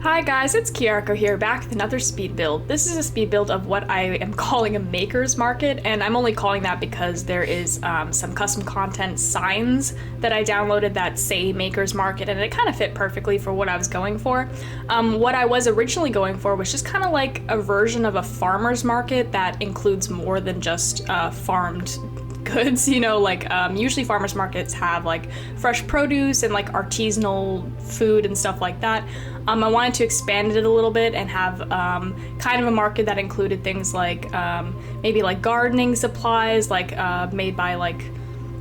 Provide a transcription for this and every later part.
Hi guys, it's Kiyako here, back with another speed build. This is a speed build of what I am calling a maker's market, and I'm only calling that because there is some custom content signs that I downloaded that say maker's market, and it kind of fit perfectly for what I was going for. What I was originally going for was just kind of like a version of a farmer's market that includes more than just farmed goods, you know, like usually farmers markets have like fresh produce and like artisanal food and stuff like that. I wanted to expand it a little bit and have kind of a market that included things like maybe like gardening supplies, like made by like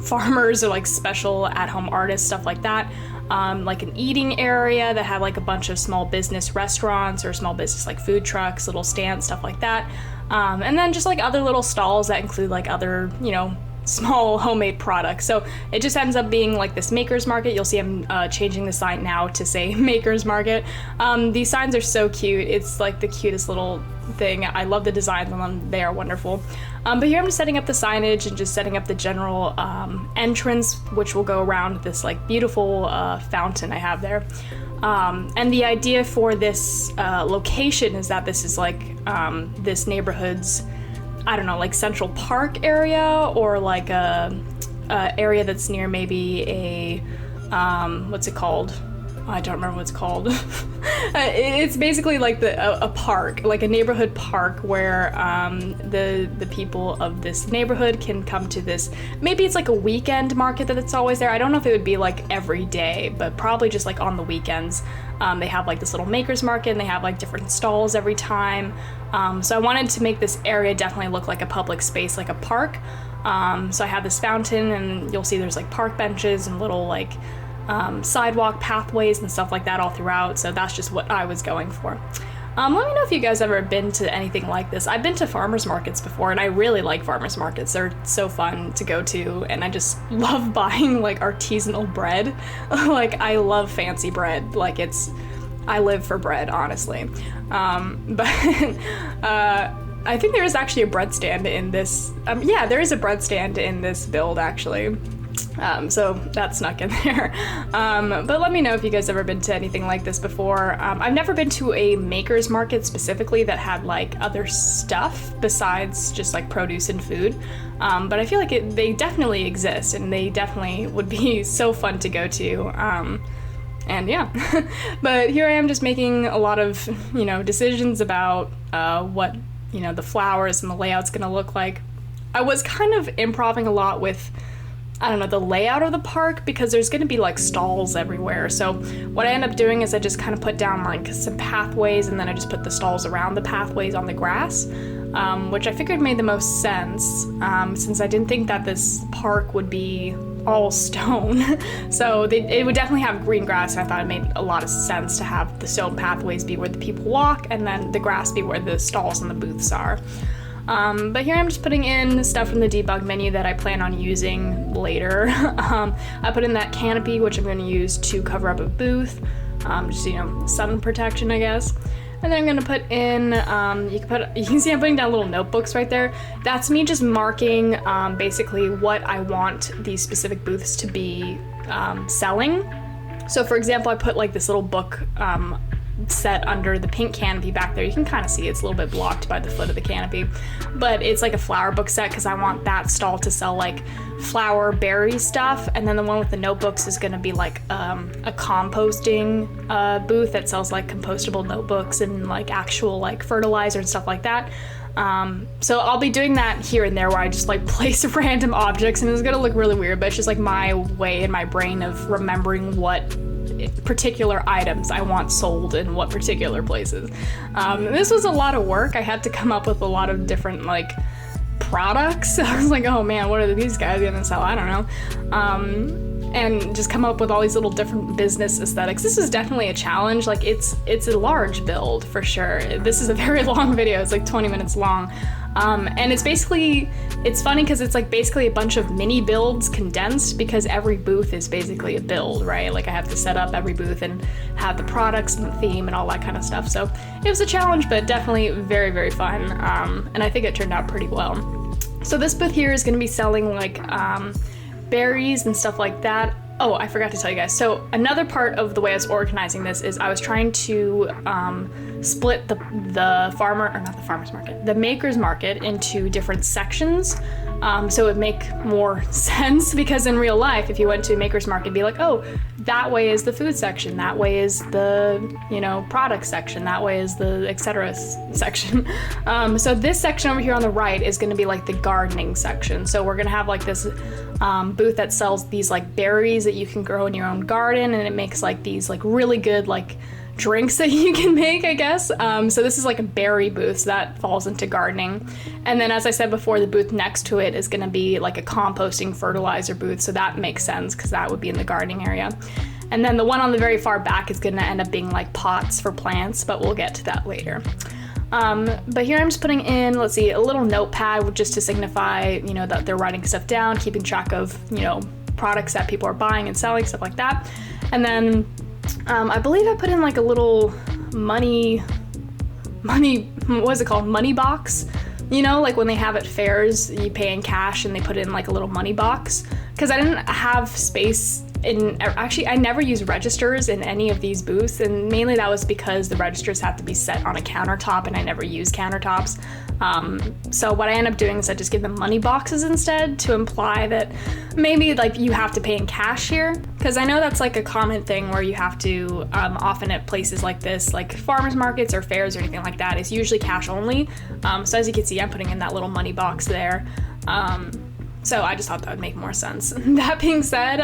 farmers or like special at-home artists, stuff like that. Like an eating area that had like a bunch of small business restaurants or small business like food trucks, little stands, stuff like that. And then just like other little stalls that include like other, you know, small homemade products. So it just ends up being like this maker's market. You'll see I'm changing the sign now to say maker's market. These signs are so cute. It's like the cutest little thing. I love the designs on them. They are wonderful. But here I'm just setting up the signage and just setting up the general entrance, which will go around this like beautiful fountain I have there. And the idea for this location is that this is like this neighborhood's, I don't know, like Central Park area, or like a area that's near maybe a, what's it called? I don't remember what it's called. It's basically like a park, like a neighborhood park where the people of this neighborhood can come to this. Maybe it's like a weekend market that it's always there. I don't know if it would be like every day, but probably just like on the weekends. They have like this little maker's market and they have like different stalls every time. So I wanted to make this area definitely look like a public space, like a park. So I have this fountain, and you'll see there's like park benches and little like sidewalk pathways and stuff like that all throughout. So that's just what I was going for. Let me know if you guys ever been to anything like this. I've been to farmers markets before, and I really like farmers markets. They're so fun to go to, and I just love buying like artisanal bread. Like I love fancy bread. Like I live for bread, honestly. But I think there is actually a bread stand in this. Yeah, there is a bread stand in this build actually. So that snuck in there. But let me know if you guys ever been to anything like this before. I've never been to a maker's market specifically that had like other stuff besides just like produce and food. But I feel like they definitely exist, and they definitely would be so fun to go to. And yeah, but here I am just making a lot of, you know, decisions about what, you know, the flowers and the layout's gonna look like. I was kind of improvising a lot with, I don't know, the layout of the park, because there's gonna be like stalls everywhere. So what I end up doing is I just kind of put down like some pathways, and then I just put the stalls around the pathways on the grass, which I figured made the most sense, since I didn't think that this park would be all stone. So it would definitely have green grass, and I thought it made a lot of sense to have the stone pathways be where the people walk, and then the grass be where the stalls and the booths are. But here I'm just putting in stuff from the debug menu that I plan on using later. I put in that canopy, which I'm going to use to cover up a booth, just, you know, sun protection, I guess. And then I'm going to put in, you can see I'm putting down little notebooks right there. That's me just marking basically what I want these specific booths to be selling. So for example, I put like this little book set under the pink canopy back there. You can kind of see it's a little bit blocked by the foot of the canopy, but it's like a flower book set because I want that stall to sell like flower berry stuff, and then the one with the notebooks is going to be like a composting booth that sells like compostable notebooks and like actual like fertilizer and stuff like that. So I'll be doing that here and there where I just like place random objects, and it's gonna look really weird, but it's just like my way in my brain of remembering what particular items I want sold in what particular places. This was a lot of work. I had to come up with a lot of different like products. I was like, oh man, what are these guys gonna sell? I don't know. And just come up with all these little different business aesthetics. This is definitely a challenge. Like it's a large build for sure. This is a very long video. It's like 20 minutes long. And it's funny because it's like basically a bunch of mini builds condensed, because every booth is basically a build, right? Like I have to set up every booth and have the products and the theme and all that kind of stuff. So it was a challenge, but definitely very, very fun. And I think it turned out pretty well. So this booth here is going to be selling like berries and stuff like that. Oh, I forgot to tell you guys. So another part of the way I was organizing this is I was trying to split the maker's market into different sections. So it would make more sense, because in real life, if you went to a maker's market, it'd be like, oh, that way is the food section, that way is the, product section, that way is the etc. section. So this section over here on the right is going to be like the gardening section. So we're going to have like this booth that sells these like berries that you can grow in your own garden, and it makes like these like really good like drinks that you can make, I guess. So this is like a berry booth, so that falls into gardening. And then, as I said before, the booth next to it is going to be like a composting fertilizer booth, so that makes sense because that would be in the gardening area. And then the one on the very far back is going to end up being like pots for plants, but we'll get to that later. But here I'm just putting in, let's see, a little notepad just to signify, that they're writing stuff down, keeping track of, products that people are buying and selling, stuff like that. And then I believe I put in like a little money, what is it called? Money box. Like when they have at fairs, you pay in cash and they put in like a little money box. Because I didn't have space actually, I never use registers in any of these booths, and mainly that was because the registers have to be set on a countertop, and I never use countertops. So what I end up doing is I just give them money boxes instead, to imply that maybe like you have to pay in cash here, because I know that's like a common thing where you have to, often at places like this, like farmers markets or fairs or anything like that, it's usually cash only. So as you can see, I'm putting in that little money box there. So I just thought that would make more sense. That being said,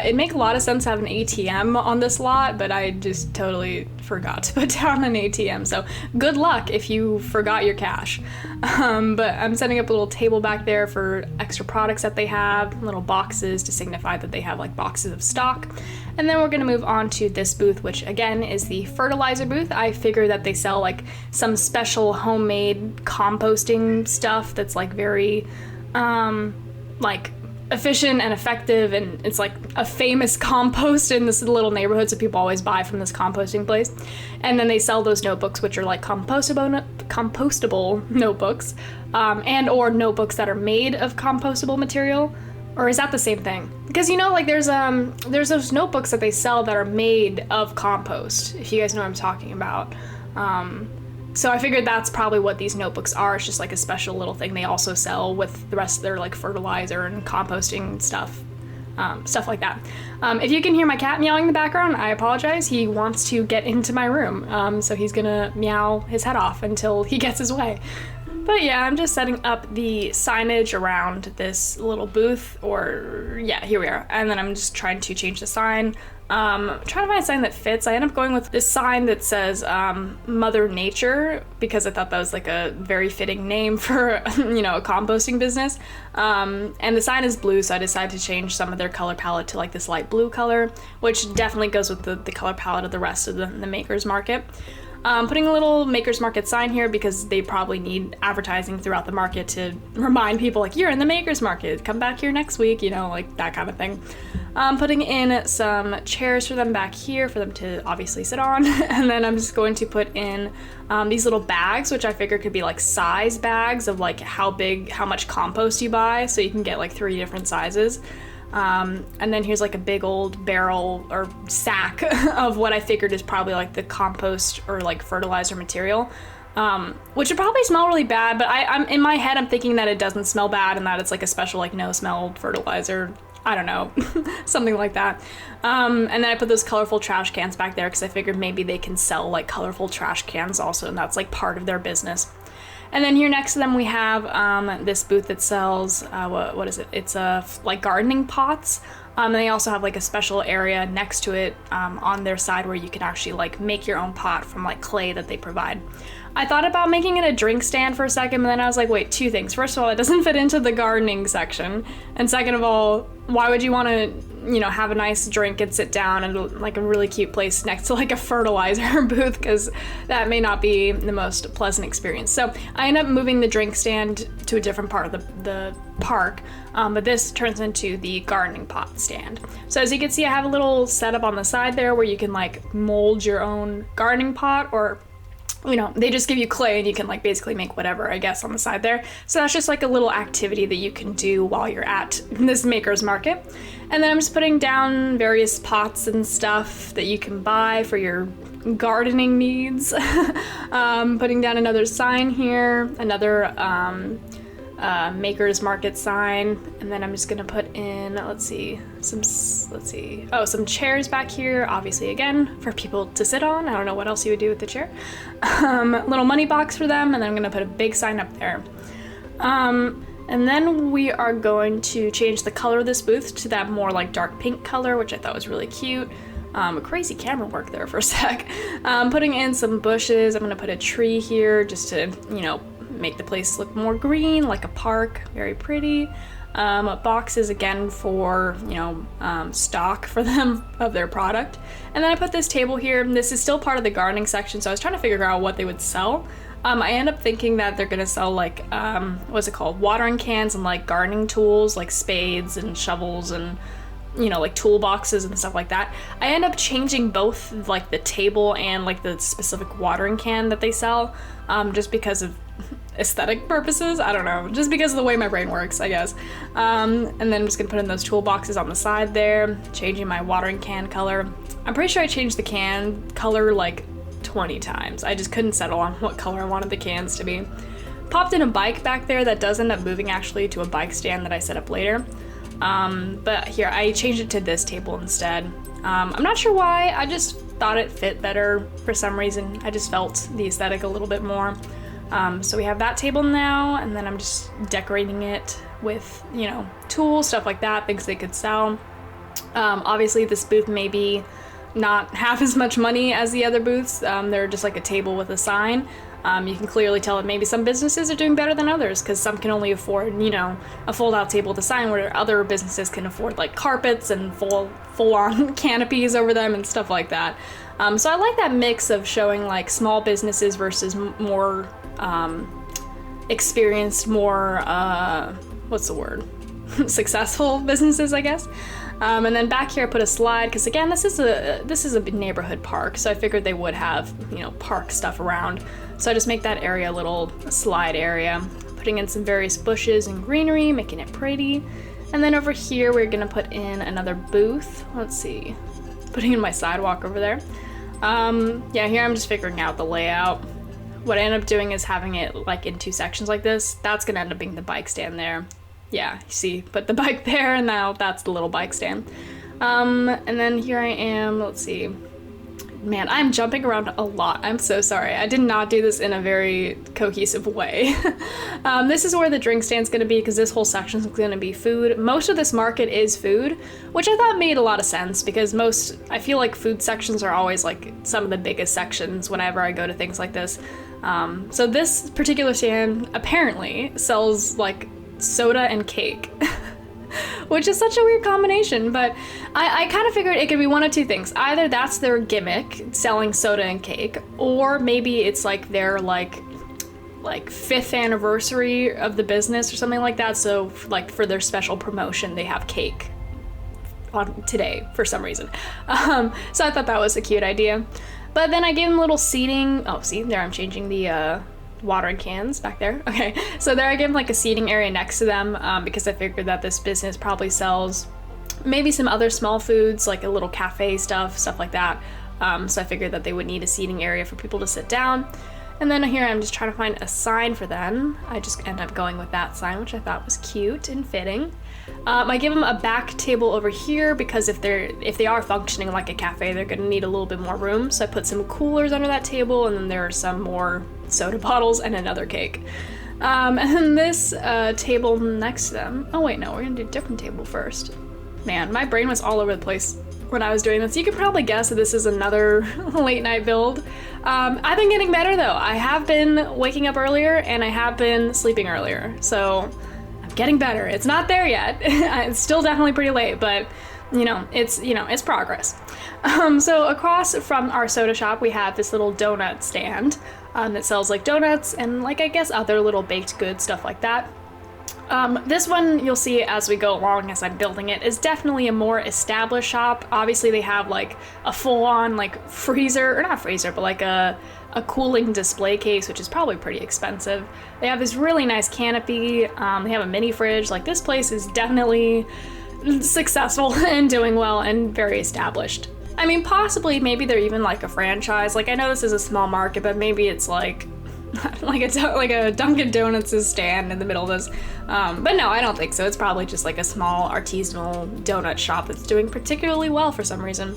it'd make a lot of sense to have an ATM on this lot, but I just totally forgot to put down an ATM. So good luck if you forgot your cash. But I'm setting up a little table back there for extra products that they have, little boxes to signify that they have like boxes of stock. And then we're gonna move on to this booth, which again is the fertilizer booth. I figure that they sell like some special homemade composting stuff that's like very, like efficient and effective, and it's like a famous compost in this little neighborhood, so people always buy from this composting place. And then they sell those notebooks, which are like compostable notebooks, and or notebooks that are made of compostable material. Or is that the same thing? Because like there's those notebooks that they sell that are made of compost, if you guys know what I'm talking about. So I figured that's probably what these notebooks are. It's just like a special little thing they also sell with the rest of their like fertilizer and composting stuff, stuff like that. If you can hear my cat meowing in the background, I apologize. He wants to get into my room, so he's gonna meow his head off until he gets his way. But yeah, I'm just setting up the signage around this little booth, or yeah, here we are. And then I'm just trying to change the sign. Trying to find a sign that fits. I end up going with this sign that says Mother Nature, because I thought that was like a very fitting name for a composting business. And the sign is blue, so I decided to change some of their color palette to like this light blue color, which definitely goes with the color palette of the rest of the Maker's Market. Putting a little Maker's Market sign here because they probably need advertising throughout the market to remind people like, you're in the Maker's Market, come back here next week, like that kind of thing. Putting in some chairs for them back here for them to obviously sit on. And then I'm just going to put in these little bags, which I figure could be like size bags of like how much compost you buy, so you can get like 3 different sizes. And then here's like a big old barrel or sack of what I figured is probably like the compost or like fertilizer material, which would probably smell really bad, but I'm in my head, I'm thinking that it doesn't smell bad and that it's like a special like no smell fertilizer. I don't know, something like that. And then I put those colorful trash cans back there because I figured maybe they can sell like colorful trash cans also, and that's like part of their business. And then here next to them we have this booth that sells, what is it? It's like gardening pots. And they also have like a special area next to it on their side where you can actually like make your own pot from like clay that they provide. I thought about making it a drink stand for a second, but then I was like, wait, 2 things. First of all, it doesn't fit into the gardening section. And second of all, why would you want to, have a nice drink and sit down in like a really cute place next to like a fertilizer booth, because that may not be the most pleasant experience. So I end up moving the drink stand to a different part of the park, but this turns into the gardening pot stand. So as you can see, I have a little setup on the side there where you can like mold your own gardening pot, or you know, they just give you clay and you can like basically make whatever, I guess, on the side there. So that's just like a little activity that you can do while you're at this maker's market. And then I'm just putting down various pots and stuff that you can buy for your gardening needs. Putting down another sign here, another maker's market sign, and then I'm just gonna put in, some chairs back here, obviously again for people to sit on. I don't know what else you would do with the chair. Little money box for them, and then I'm gonna put a big sign up there. And then we are going to change the color of this booth to that more like dark pink color, which I thought was really cute. Crazy camera work there for a sec. Putting in some bushes. I'm gonna put a tree here just to, you know, make the place look more green, like a park. Very pretty. Boxes again for, you know, stock for them of their product. And then I put this table here. This is still part of the gardening section, so I was trying to figure out what they would sell. I end up thinking that they're gonna sell like, what's it called? Watering cans and like gardening tools, like spades and shovels and, you know, like toolboxes and stuff like that. I end up changing both like the table and like the specific watering can that they sell, just because of aesthetic purposes. I don't know, just because of the way my brain works, I guess. And then I'm just gonna put in those toolboxes on the side there, changing my watering can color. I'm pretty sure I changed the can color like 20 times. I just couldn't settle on what color I wanted the cans to be. Popped in a bike back there that does end up moving actually to a bike stand that I set up later. But here, I changed it to this table instead. I'm not sure why, I just thought it fit better for some reason. I just felt the aesthetic a little bit more. So we have that table now, and then I'm just decorating it with, you know, tools, stuff like that, things they could sell. Obviously this booth may be not half as much money as the other booths. They're just like a table with a sign. You can clearly tell that maybe some businesses are doing better than others, because some can only afford, you know, a fold-out table with a sign, where other businesses can afford like carpets and full-on canopies over them and stuff like that. So I like that mix of showing like small businesses versus more experienced, more what's the word? Successful businesses, I guess. And then back here I put a slide, because again, this is a neighborhood park, so I figured they would have, you know, park stuff around. So I just make that area a little slide area, putting in some various bushes and greenery, making it pretty. And then over here we're gonna put in another booth. Let's see, putting in my sidewalk over there. Yeah, here I'm just figuring out the layout. What I end up doing is having it like in two sections like this. That's gonna end up being the bike stand there. Yeah, you see, put the bike there, and now that's the little bike stand. And then here I am, let's see. Man, I'm jumping around a lot. I'm so sorry. I did not do this in a very cohesive way. This is where the drink stand's gonna be, because this whole section is gonna be food. Most of this market is food, which I thought made a lot of sense, because I feel like food sections are always like some of the biggest sections whenever I go to things like this. So this particular stand apparently sells like soda and cake, which is such a weird combination, but I kind of figured it could be one of two things. Either that's their gimmick, selling soda and cake, or maybe it's like their like 5th anniversary of the business or something like that, so like for their special promotion they have cake on today for some reason. So I thought that was a cute idea. But then I gave them little seating. Oh, see, there I'm changing the watering cans back there. Okay, so there I gave them like a seating area next to them, because I figured that this business probably sells maybe some other small foods, like a little cafe stuff like that. So I figured that they would need a seating area for people to sit down. And then here I'm just trying to find a sign for them. I just end up going with that sign, which I thought was cute and fitting. I give them a back table over here, because if they are functioning like a cafe, they're gonna need a little bit more room. So I put some coolers under that table, and then there are some more soda bottles and another cake. And then this table next to them. Oh wait, no, we're gonna do a different table first. Man, my brain was all over the place when I was doing this. You can probably guess that this is another late night build. I've been getting better though. I have been waking up earlier, and I have been sleeping earlier. So I'm getting better. It's not there yet. It's still definitely pretty late, but it's progress. So across from our soda shop, we have this little donut stand that sells like donuts and like I guess other little baked goods, stuff like that. This one, you'll see as we go along as I'm building it, is definitely a more established shop. Obviously, they have like a full-on like freezer, or not freezer, but like a cooling display case, which is probably pretty expensive. They have this really nice canopy. They have a mini fridge. Like, this place is definitely successful and doing well and very established. I mean, possibly, maybe they're even like a franchise. Like, I know this is a small market, but maybe it's like like a Dunkin' Donuts' stand in the middle of this. But no, I don't think so. It's probably just like a small artisanal donut shop that's doing particularly well for some reason.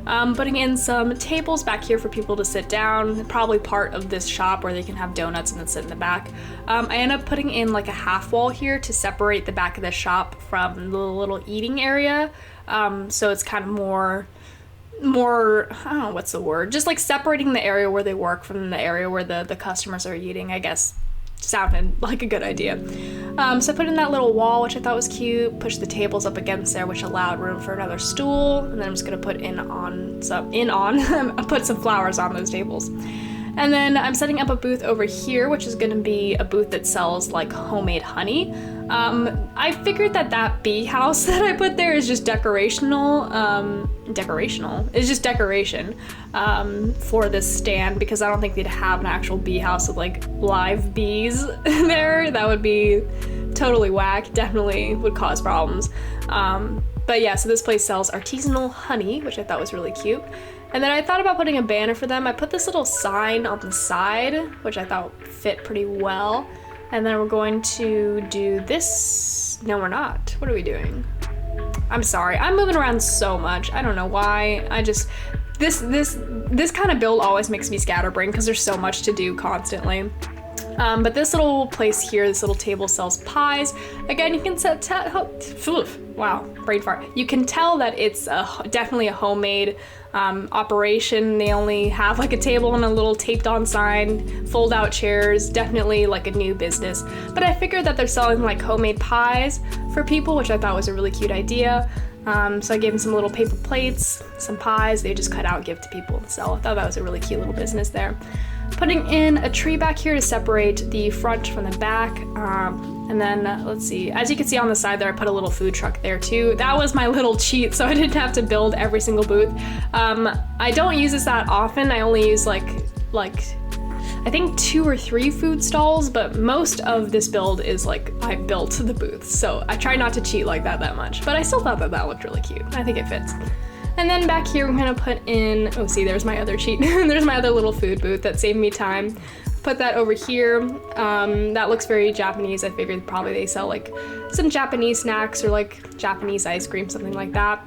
Putting in some tables back here for people to sit down, probably part of this shop where they can have donuts and then sit in the back. I end up putting in like a half wall here to separate the back of the shop from the little eating area. So it's kind of more, I don't know what's the word, just like separating the area where they work from the area where the customers are eating, I guess. Sounded like a good idea. So I put in that little wall, which I thought was cute, pushed the tables up against there, which allowed room for another stool, and then I'm just gonna put put some flowers on those tables. And then I'm setting up a booth over here, which is gonna be a booth that sells like homemade honey. I figured that bee house that I put there is just decorational. It's just decoration for this stand, because I don't think they'd have an actual bee house with like live bees there. That would be totally whack. Definitely would cause problems. But yeah, so this place sells artisanal honey, which I thought was really cute. And then I thought about putting a banner for them. I put this little sign on the side, which I thought fit pretty well. And then we're going to do this. No, we're not. What are we doing? I'm sorry. I'm moving around so much. I don't know why. This kind of build always makes me scatterbrained because there's so much to do constantly. But this little place here, this little table sells pies. Again, you can wow, brain fart. You can tell that it's definitely a homemade operation. They only have like a table and a little taped on sign, fold out chairs, definitely like a new business. But I figured that they're selling like homemade pies for people, which I thought was a really cute idea. So I gave them some little paper plates, some pies they just cut out and give to people to sell. I thought that was a really cute little business there. Putting in a tree back here to separate the front from the back. And then let's see, as you can see on the side there, I put a little food truck there too. That was my little cheat, so I didn't have to build every single booth. I don't use this that often. I only use like I think 2 or 3 food stalls, but most of this build is like I built the booth. So I try not to cheat like that much, but I still thought that looked really cute. I think it fits. And then back here, I'm gonna put in, oh, see, there's my other cheat. There's my other little food booth that saved me time. Put that over here. That looks very Japanese. I figured probably they sell like some Japanese snacks or like Japanese ice cream, something like that.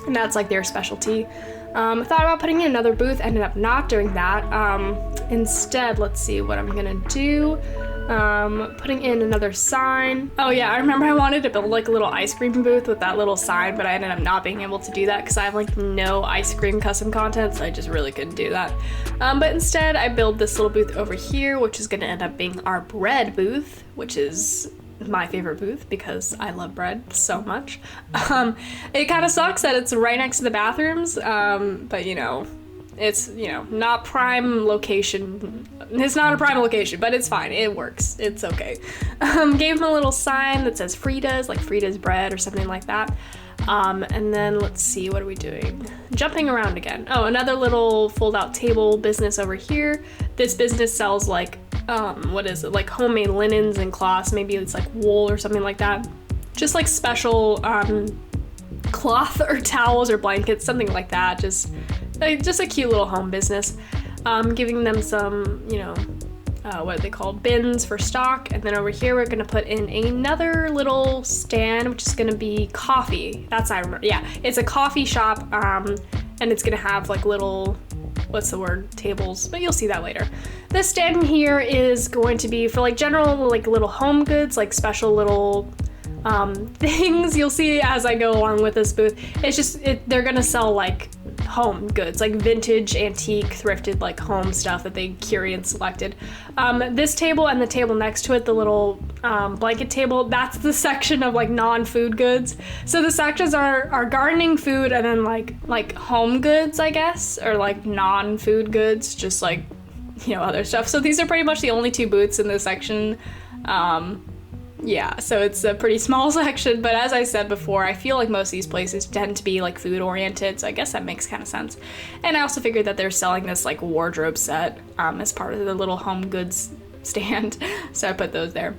And that's like their specialty. Thought about putting in another booth, ended up not doing that. Instead, let's see what I'm gonna do. Putting in another sign. Oh yeah, I remember I wanted to build like a little ice cream booth with that little sign, but I ended up not being able to do that because I have like no ice cream custom content, so I just really couldn't do that. But instead, I built this little booth over here, which is gonna end up being our bread booth, which is my favorite booth because I love bread so much. It kind of sucks that it's right next to the bathrooms, but you know, it's, you know, not prime location. It's not a prime location, but it's fine. It works. It's okay. Gave him a little sign that says Frida's, like Frida's bread or something like that. And then let's see, what are we doing? Jumping around again. Oh, another little fold-out table business over here. This business sells like, what is it? Like homemade linens and cloths. Maybe it's like wool or something like that. Just like special cloth or towels or blankets, something like that. Just a cute little home business. Giving them some, you know, what are they called? Bins for stock. And then over here, we're gonna put in another little stand, which is gonna be coffee. That's, I remember, yeah. It's a coffee shop, and it's gonna have like little, what's the word? Tables, but you'll see that later. This stand here is going to be for like general, like little home goods, like special little things you'll see as I go along with this booth. It's just, they're gonna sell like home goods, like vintage, antique, thrifted, like home stuff that they curated and selected. This table and the table next to it, the little blanket table, that's the section of like non-food goods. So the sections are gardening, food, and then like home goods, I guess, or like non-food goods, just like, you know, other stuff. So these are pretty much the only 2 booths in this section. Yeah, so it's a pretty small section, but as I said before, I feel like most of these places tend to be like food oriented, so I guess that makes kind of sense. And I also figured that they're selling this like wardrobe set as part of the little home goods stand, so I put those there.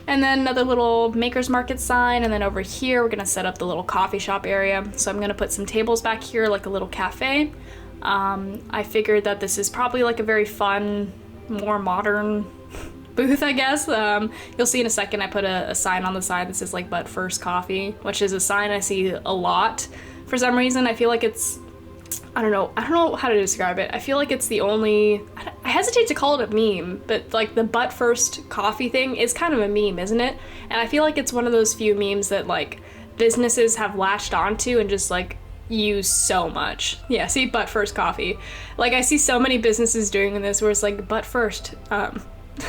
And then another little maker's market sign, and then over here we're gonna set up the little coffee shop area. So I'm gonna put some tables back here, like a little cafe. I figured that this is probably like a very fun, more modern booth, I guess. You'll see in a second I put a sign on the side that says like "But First Coffee," which is a sign I see a lot. For some reason, I feel like it's, I don't know how to describe it. I feel like it's the only, I hesitate to call it a meme, but like the "But First Coffee" thing is kind of a meme, isn't it? And I feel like it's one of those few memes that like businesses have latched onto and just like use so much. Yeah, see, "But First Coffee." Like I see so many businesses doing this where it's like "But first,"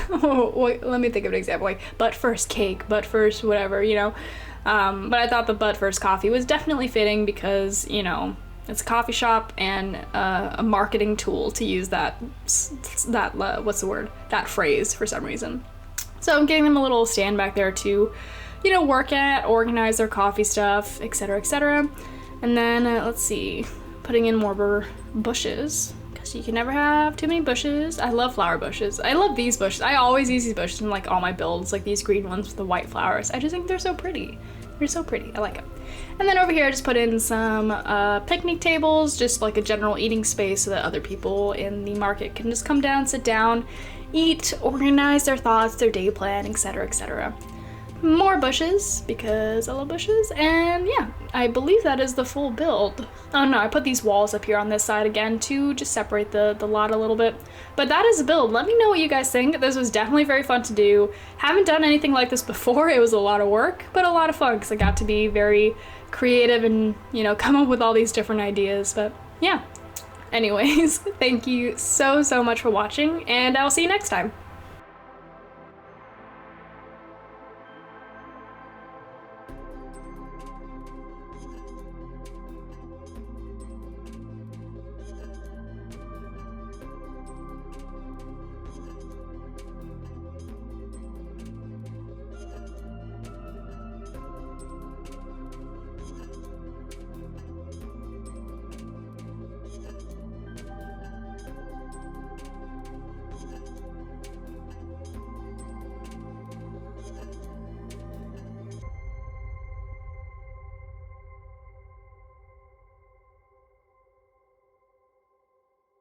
wait, let me think of an example, like "But first cake," "But first whatever," you know? But I thought the "But First Coffee" was definitely fitting because, you know, it's a coffee shop and a marketing tool to use that what's the word? That phrase for some reason. So I'm getting them a little stand back there to, you know, work at, organize their coffee stuff, etc., etc. And then, let's see, putting in more bushes. So you can never have too many bushes. I love flower bushes. I love these bushes. I always use these bushes in like all my builds, like these green ones with the white flowers. I just think they're so pretty. They're so pretty. I like them. And then over here I just put in some picnic tables, just like a general eating space so that other people in the market can just come down, sit down, eat, organize their thoughts, their day plan, etc., etc. More bushes, because I love bushes, and yeah, I believe that is the full build. Oh no, I put these walls up here on this side again to just separate the lot a little bit. But that is the build. Let me know what you guys think. This was definitely very fun to do. Haven't done anything like this before. It was a lot of work, but a lot of fun, because I got to be very creative and, you know, come up with all these different ideas, but yeah. Anyways, thank you so much for watching, and I'll see you next time.